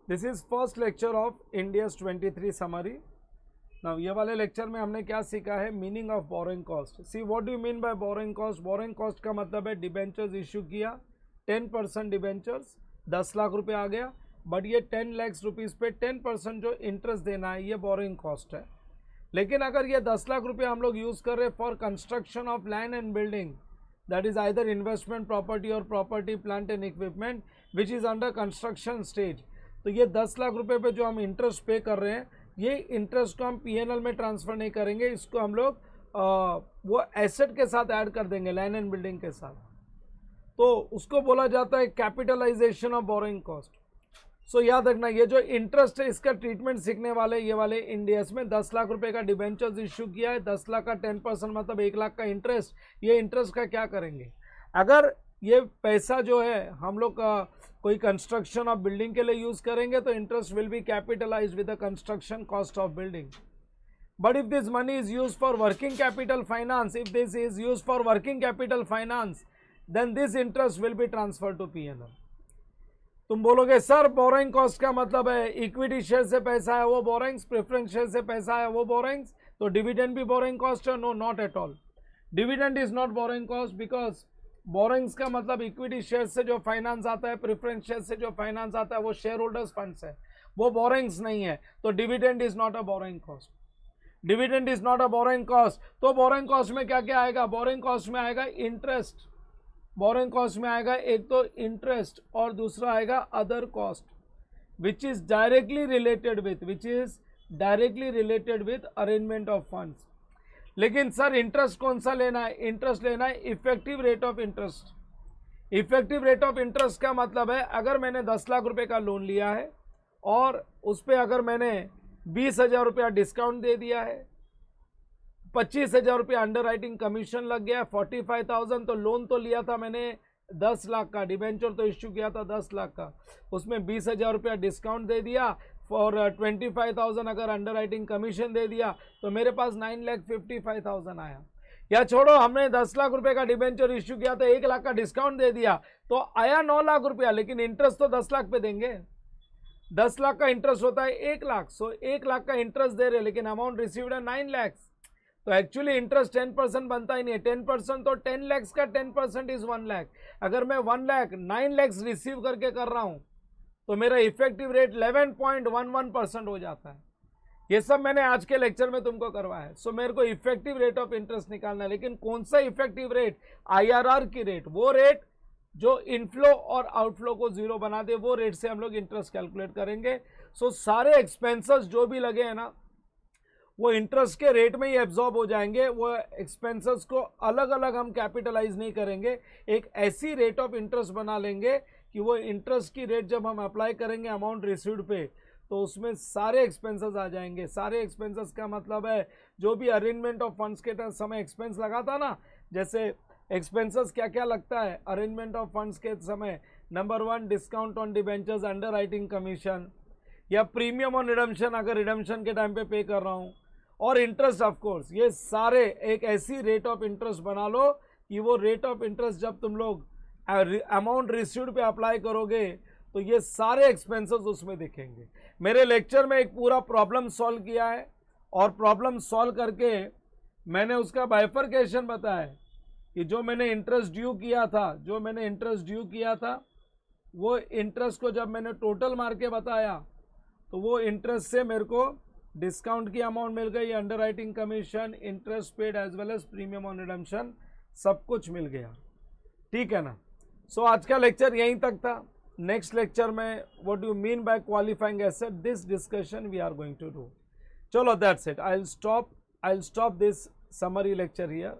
This is first lecture of India's 23 summary. Now ये वाले lecture में हमने क्या सीखा है, meaning of borrowing cost. See what do you mean bye borrowing cost. Borrowing cost का मतलब है डिबेंचर्स इशू किया, 10% डिबेंचर्स 10 लाख रुपए आ गया, बट ये 10 लाख रुपीज़ पे 10% जो इंटरेस्ट देना है ये बोरोइंग कॉस्ट है। लेकिन अगर ये 10 लाख रुपए हम लोग यूज़ कर रहे for construction of land and building, that is either investment property और property plant and equipment which is under construction stage, तो ये 10 लाख रुपए पे जो हम इंटरेस्ट पे कर रहे हैं ये इंटरेस्ट को हम पीएनएल में ट्रांसफ़र नहीं करेंगे, इसको हम लोग वो एसेट के साथ ऐड कर देंगे, लैंड एंड बिल्डिंग के साथ। तो उसको बोला जाता है कैपिटलाइजेशन ऑफ बोरोइंग कॉस्ट। सो याद रखना ये जो इंटरेस्ट है इसका ट्रीटमेंट सीखने वाले ये वाले इंडियस में 10 लाख रुपए का डिबेंचर्स इशू किया है, 10 लाख का 10% मतलब 1 लाख का इंटरेस्ट। ये इंटरेस्ट का क्या करेंगे, अगर ये पैसा जो है हम लोग का कोई कंस्ट्रक्शन ऑफ बिल्डिंग के लिए यूज करेंगे तो interest will be capitalized with the construction cost of building. But if this money is use for working capital finance, if this is use for working capital finance, then this interest will be transfer to PNL. तुम बोलोगे sir borrowing cost का मतलब है equity share से पैसा है वो borrowings, preference share से पैसा है वो बोरोइंग्स, तो डिविडेंड भी बोरोइंग कॉस्ट है। No, not at all. Dividend is not borrowing cost because borrowings का मतलब इक्विटी शेयर से जो फाइनेंस आता है, प्रेफरेंस शेयर से जो फाइनेंस आता है वो शेयर होल्डर्स फंड्स है, वो बोरोइंग्स नहीं है। तो dividend is not a borrowing cost. Dividend is not a borrowing cost. तो बोरोइंग कॉस्ट में क्या क्या आएगा, बोरोइंग कॉस्ट में आएगा इंटरेस्ट, बोरोइंग कॉस्ट में आएगा एक तो इंटरेस्ट और दूसरा आएगा other cost which is directly related with arrangement of funds. लेकिन सर इंटरेस्ट कौन सा लेना है, इंटरेस्ट लेना है effective rate of interest. Effective rate of interest का मतलब है अगर मैंने 10 लाख रुपए का लोन लिया है और उस पर अगर मैंने 20,000 रुपया डिस्काउंट दे दिया है, 25,000 रुपया अंडर राइटिंग कमीशन लग गया, 45,000, तो लोन तो लिया था मैंने 10 लाख का, डिबेंचर तो इश्यू किया था 10 लाख का, उसमें 20,000 रुपया डिस्काउंट दे दिया और 25,000 अगर अंडर राइटिंग कमीशन दे दिया तो मेरे पास 9,55,000 आया। या छोड़ो हमने 10 लाख रुपए का डिबेंचर इश्यू किया था, 1 लाख का डिस्काउंट दे दिया तो आया 9 लाख रुपया, लेकिन इंटरेस्ट तो 10 लाख पे देंगे। 10 लाख का इंटरेस्ट होता है 1 लाख, सो 1 लाख का इंटरेस्ट दे रहे लेकिन अमाउंट रिसीव्ड है 9 लाख। तो एक्चुअली इंटरेस्ट 10% बनता ही नहीं है, 10% तो 10 लाख का 10% इज 1 लाख। अगर मैं 1 लाख 9 लाख रिसीव करके कर रहा हूं तो मेरा इफेक्टिव रेट 11.11% हो जाता है। ये सब मैंने आज के लेक्चर में तुमको करवाया है। सो मेरे को इफेक्टिव रेट ऑफ इंटरेस्ट निकालना है, लेकिन कौन सा इफेक्टिव रेट, आईआरआर की रेट, वो रेट जो इनफ्लो और आउटफ्लो को जीरो बना दे, वो रेट से हम लोग इंटरेस्ट कैलकुलेट करेंगे। सो सारे एक्सपेंसेस जो भी लगे हैं ना वो इंटरेस्ट के रेट में ही एब्जॉर्ब हो जाएंगे। वो एक्सपेंसेस को अलग अलग हम कैपिटलाइज नहीं करेंगे, एक ऐसी रेट ऑफ इंटरेस्ट बना लेंगे कि वो इंटरेस्ट की रेट जब हम अप्लाई करेंगे अमाउंट रिसीव्ड पे तो उसमें सारे एक्सपेंसेस आ जाएंगे। सारे एक्सपेंसेस का मतलब है जो भी अरेंजमेंट ऑफ फंड्स के समय एक्सपेंस लगा था ना, जैसे एक्सपेंसेस क्या क्या लगता है अरेंजमेंट ऑफ फंड्स के समय, number 1 discount on debentures, under writing commission या प्रीमियम ऑन रिडम्पशन अगर रिडम्पशन के टाइम पे कर रहा हूँ, और इंटरेस्ट ऑफ कोर्स। ये सारे एक ऐसी रेट ऑफ इंटरेस्ट बना लो कि वो रेट ऑफ इंटरेस्ट जब तुम लोग अमाउंट रिसीव्ड पे अप्लाई करोगे तो ये सारे एक्सपेंसेस उसमें दिखेंगे। मेरे लेक्चर में एक पूरा प्रॉब्लम सॉल्व किया है और प्रॉब्लम सॉल्व करके मैंने उसका बाइफरकेशन बताया कि जो मैंने इंटरेस्ट ड्यू किया था वो इंटरेस्ट को जब मैंने टोटल मार के बताया तो वो इंटरेस्ट से मेरे को डिस्काउंट की अमाउंट मिल गई, underwriting commission, interest paid as well as premium on redemption, सब कुछ मिल गया। ठीक है ना। सो आज का लेक्चर यहीं तक था। नेक्स्ट लेक्चर में what you mean by qualifying asset, this discussion we are going to do. चलो that's it, I will stop this summary lecture here.